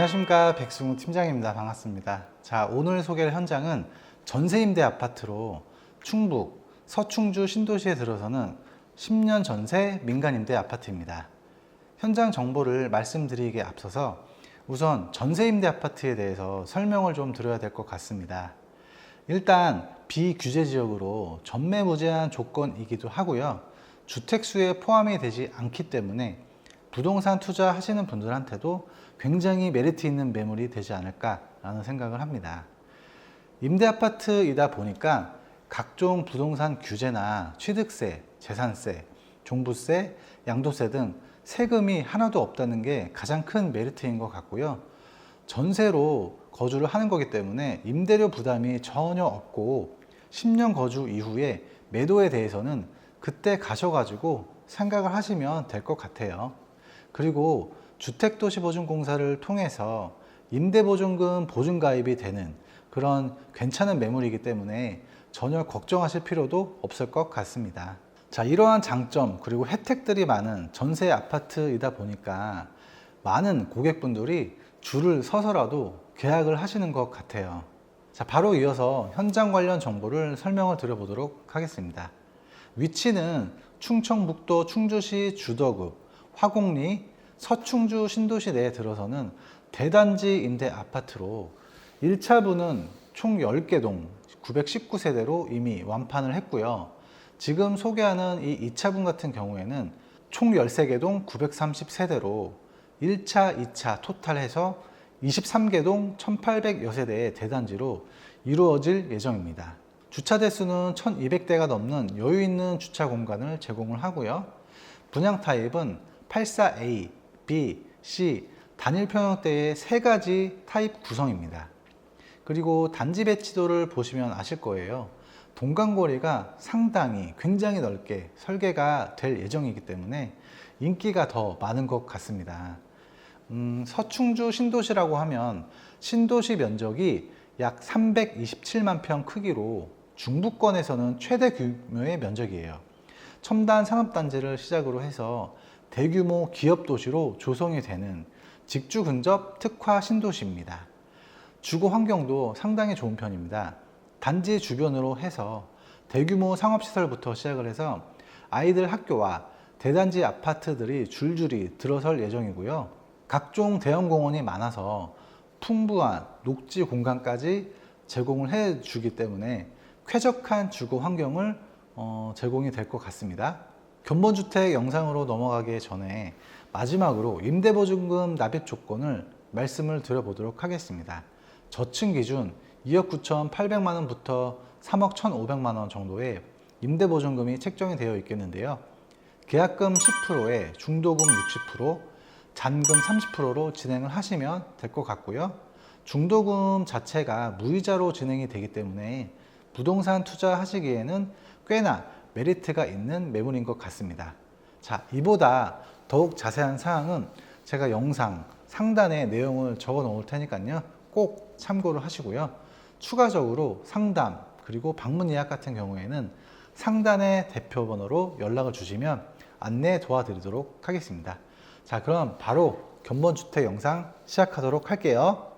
안녕하십니까, 백승우 팀장입니다. 반갑습니다. 자, 오늘 소개할 현장은 전세임대 아파트로 충북 서충주 신도시에 들어서는 10년 전세 민간임대 아파트입니다. 현장 정보를 말씀드리기에 앞서서 우선 전세임대 아파트에 대해서 설명을 좀 드려야 될 것 같습니다. 일단 비규제 지역으로 전매 무제한 조건이기도 하고요. 주택수에 포함이 되지 않기 때문에 부동산 투자하시는 분들한테도 굉장히 메리트 있는 매물이 되지 않을까라는 생각을 합니다. 임대 아파트이다 보니까 각종 부동산 규제나 취득세, 재산세, 종부세, 양도세 등 세금이 하나도 없다는 게 가장 큰 메리트인 것 같고요. 전세로 거주를 하는 거기 때문에 임대료 부담이 전혀 없고 10년 거주 이후에 매도에 대해서는 그때 가셔가지고 생각을 하시면 될 것 같아요. 그리고 주택도시보증공사를 통해서 임대보증금 보증가입이 되는 그런 괜찮은 매물이기 때문에 전혀 걱정하실 필요도 없을 것 같습니다. 자, 이러한 장점 그리고 혜택들이 많은 전세 아파트이다 보니까 많은 고객분들이 줄을 서서라도 계약을 하시는 것 같아요. 자, 바로 이어서 현장 관련 정보를 설명을 드려보도록 하겠습니다. 위치는 충청북도 충주시 주덕읍 화곡리 서충주 신도시 내에 들어서는 대단지 임대 아파트로 1차부는 총 10개 동 919세대로 이미 완판을 했고요. 지금 소개하는 이 2차분 같은 경우에는 총 13개 동 930세대로 1차, 2차 토탈해서 23개 동 1800여 세대의 대단지로 이루어질 예정입니다. 주차 대수는 1200대가 넘는 여유 있는 주차 공간을 제공을 하고요. 분양 타입은 84A, B, C 단일 평형대의 3가지 타입 구성입니다. 그리고 단지 배치도를 보시면 아실 거예요. 동간거리가 상당히 굉장히 넓게 설계가 될 예정이기 때문에 인기가 더 많은 것 같습니다. 서충주 신도시라고 하면 신도시 면적이 약 327만 평 크기로 중부권에서는 최대 규모의 면적이에요. 첨단 산업단지를 시작으로 해서 대규모 기업 도시로 조성이 되는 직주 근접 특화 신도시입니다. 주거 환경도 상당히 좋은 편입니다. 단지 주변으로 해서 대규모 상업시설부터 시작을 해서 아이들 학교와 대단지 아파트들이 줄줄이 들어설 예정이고요. 각종 대형 공원이 많아서 풍부한 녹지 공간까지 제공을 해주기 때문에 쾌적한 주거 환경을 제공이 될 것 같습니다. 견본주택 영상으로 넘어가기 전에 마지막으로 임대보증금 납입 조건을 말씀을 드려보도록 하겠습니다. 저층 기준 2억 9,800만 원부터 3억 1,500만 원 정도의 임대보증금이 책정이 되어 있겠는데요. 계약금 10%에 중도금 60%, 잔금 30%로 진행을 하시면 될 것 같고요. 중도금 자체가 무이자로 진행이 되기 때문에 부동산 투자하시기에는 꽤나 메리트가 있는 매물인 것 같습니다. 자, 이보다 더욱 자세한 사항은 제가 영상 상단에 내용을 적어 놓을 테니까요. 꼭 참고를 하시고요. 추가적으로 상담 그리고 방문 예약 같은 경우에는 상단의 대표번호로 연락을 주시면 안내 도와드리도록 하겠습니다. 자, 그럼 바로 견본주택 영상 시작하도록 할게요.